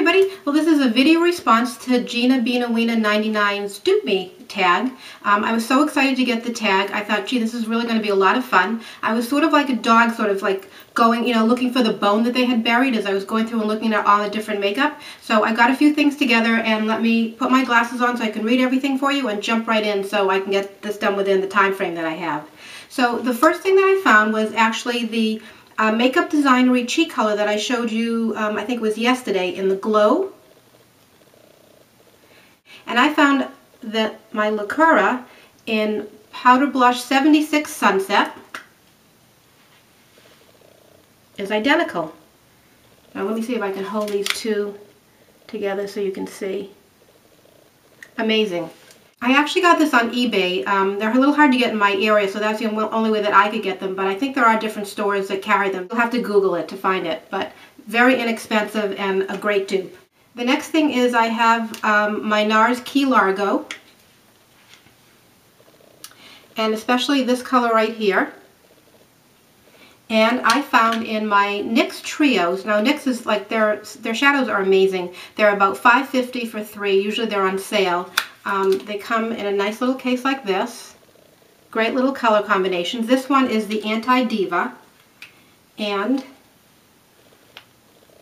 everybody. Well, this is a video response to Ginabinawina99's Dupe Me tag. I was so excited to get the tag. I thought, gee, this is really going to be a lot of fun. I was sort of like a dog, sort of like going, you know, looking for the bone that they had buried as I was going through and looking at all the different makeup. So I got a few things together, and let me put my glasses on so I can read everything for you and jump right in so I can get this done within the time frame that I have. So the first thing that I found was actually the Makeup Designory cheek color that I showed you, I think it was yesterday, in the Glow. And I found that my Lacura in Powder Blush 76 Sunset is identical. Now let me see if I can hold these two together so you can see. Amazing. I actually got this on eBay. They're a little hard to get in my area, so that's the only way that I could get them, but I think there are different stores that carry them. You'll have to Google it to find it, but very inexpensive and a great dupe. The next thing is I have my Nars Key Largo, and especially this color right here. And I found in my NYX Trios, now NYX is like, their shadows are amazing. They're about $5.50 for 3, usually they're on sale. They come in a nice little case like this. Great little color combinations. This one is the Anti-Diva, and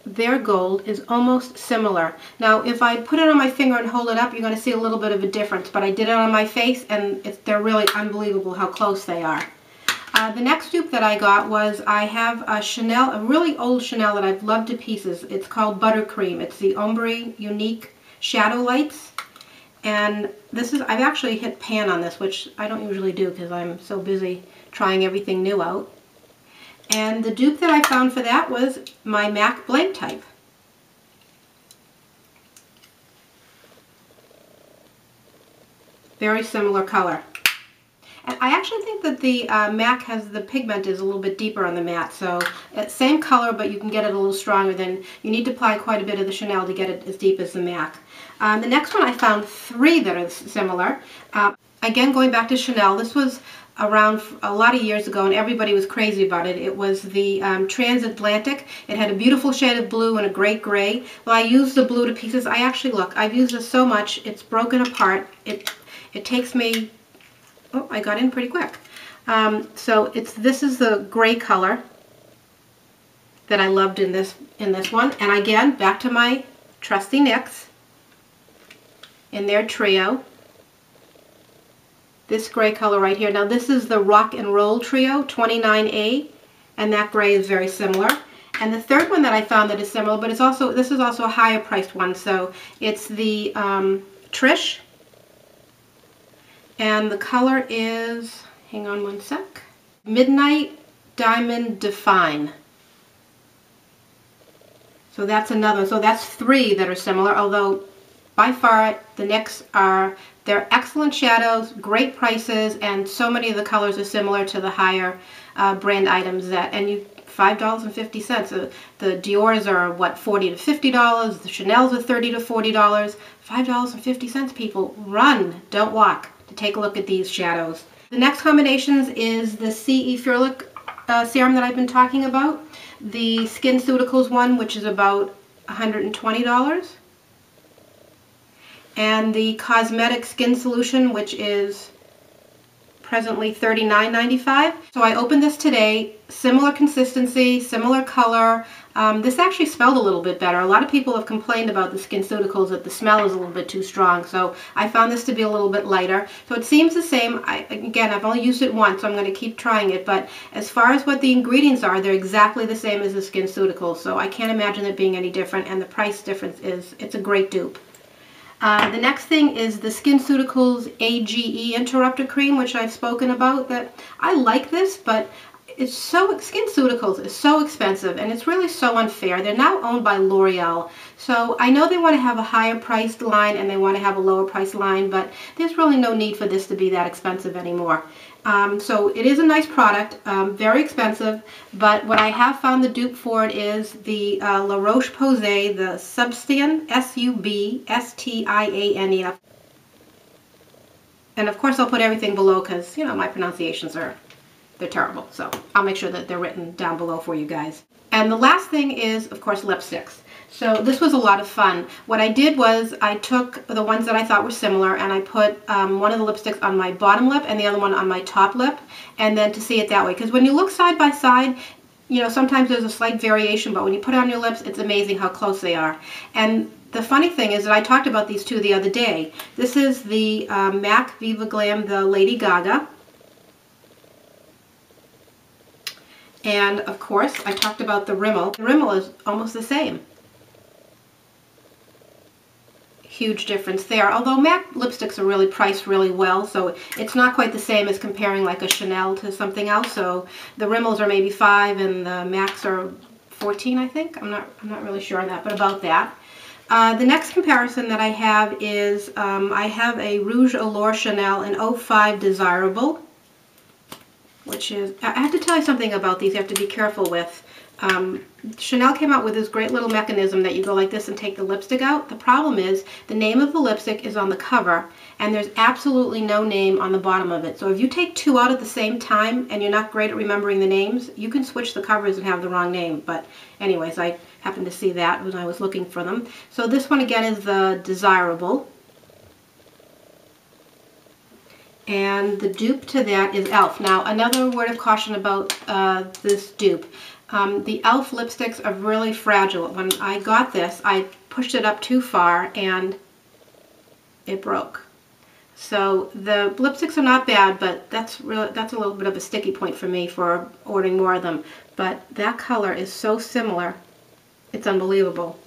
their gold is almost similar. Now if I put it on my finger and hold it up, you're going to see a little bit of a difference, but I did it on my face and they're really unbelievable how close they are. The next dupe that I got was, I have a Chanel, a really old Chanel that I've loved to pieces. It's called Buttercream. It's the Ombre Unique Shadow Lights. And this is, I've actually hit pan on this, which I don't usually do because I'm so busy trying everything new out. And the dupe that I found for that was my MAC Blanc type. Very similar color. And I actually think that the MAC has, the pigment is a little bit deeper on the matte, so same color, but you can get it a little stronger. Then you need to apply quite a bit of the Chanel to get it as deep as the MAC. The next one I found 3 that are similar. Again, going back to Chanel, this was around a lot of years ago and everybody was crazy about it. It was the Transatlantic. It had a beautiful shade of blue and a great gray. Well, I used the blue to pieces. I actually, look, I've used this so much, it's broken apart. It takes me, oh, I got in pretty quick. So this is the gray color that I loved in this one. And again, back to my trusty NYX in their Trio. This gray color right here. Now this is the Rock and Roll Trio 29A, and that gray is very similar. And the third one that I found that is similar, but this is also a higher priced one. So it's the Trish, and the color is, hang on one sec, Midnight Diamond Define. So that's another. So that's 3 that are similar, although by far the NYX they're excellent shadows, great prices, and so many of the colors are similar to the higher brand items that, and you, $5.50. The Dior's are what, $40 to $50. The Chanel's are $30 to $40. $5.50, people. Run, don't walk, to take a look at these shadows. The next combinations is the CE Ferulic serum that I've been talking about. The Skinceuticals one, which is about $120. And the Cosmetic Skin Solution, which is presently $39.95. So I opened this today. Similar consistency, similar color. This actually smelled a little bit better. A lot of people have complained about the Skinceuticals that the smell is a little bit too strong. So I found this to be a little bit lighter. So it seems the same. Again, I've only used it once, so I'm going to keep trying it. But as far as what the ingredients are, they're exactly the same as the Skinceuticals. So I can't imagine it being any different. And the price difference is, it's a great dupe. The next thing is the Skinceuticals A.G.E Interrupter Cream, which I've spoken about. That I like this, but it's so, Skinceuticals is so expensive, and it's really so unfair. They're now owned by L'Oreal, so I know they want to have a higher priced line and they want to have a lower priced line, but there's really no need for this to be that expensive anymore. So it is a nice product, very expensive, but what I have found the dupe for it is the La Roche Posay, the Substiane, S-U-B-S-T-I-A-N-E. And of course I'll put everything below because, you know, my pronunciations are they're terrible. So I'll make sure that they're written down below for you guys. And the last thing is, of course, lipsticks. So this was a lot of fun. What I did was I took the ones that I thought were similar and I put one of the lipsticks on my bottom lip and the other one on my top lip, and then to see it that way. Because when you look side by side, you know, sometimes there's a slight variation, but when you put it on your lips, it's amazing how close they are. And the funny thing is that I talked about these two the other day. This is the MAC Viva Glam, the Lady Gaga. And of course, I talked about the Rimmel. The Rimmel is almost the same. Huge difference there. Although MAC lipsticks are really priced really well, so it's not quite the same as comparing like a Chanel to something else. So the Rimmels are maybe $5 and the MACs are $14, I think. I'm not really sure on that, but about that. The next comparison that I have is I have a Rouge Allure Chanel in 05 Desirable, which is, I have to tell you something about these you have to be careful with. Chanel came out with this great little mechanism that you go like this and take the lipstick out. The problem is the name of the lipstick is on the cover and there's absolutely no name on the bottom of it. So if you take two out at the same time and you're not great at remembering the names, you can switch the covers and have the wrong name. But anyways, I happened to see that when I was looking for them. So this one again is the Desirable. And the dupe to that is e.l.f. Now, another word of caution about this dupe. The e.l.f. lipsticks are really fragile. When I got this, I pushed it up too far and it broke. So the lipsticks are not bad, but that's a little bit of a sticky point for me for ordering more of them. But that color is so similar, it's unbelievable.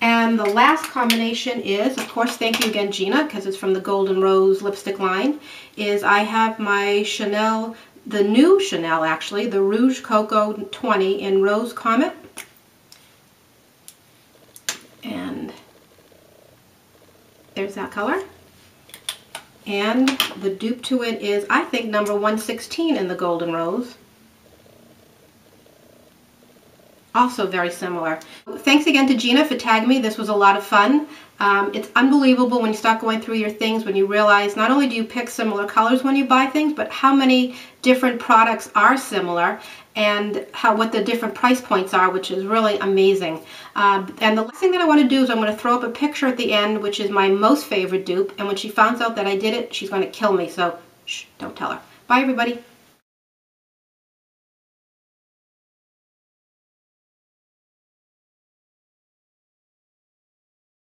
And the last combination is, of course, thank you again, Gina, because it's from the Golden Rose lipstick line, is I have my Chanel, the new Chanel actually, the Rouge Coco 20 in Rose Comete. And there's that color. And the dupe to it is, I think, number 116 in the Golden Rose. Also very similar. Thanks again to Gina for tagging me. This was a lot of fun. It's unbelievable when you start going through your things, when you realize not only do you pick similar colors when you buy things, but how many different products are similar and what the different price points are, which is really amazing. And the last thing that I want to do is I'm going to throw up a picture at the end, which is my most favorite dupe. And when she finds out that I did it, she's going to kill me. So shh, don't tell her. Bye, everybody.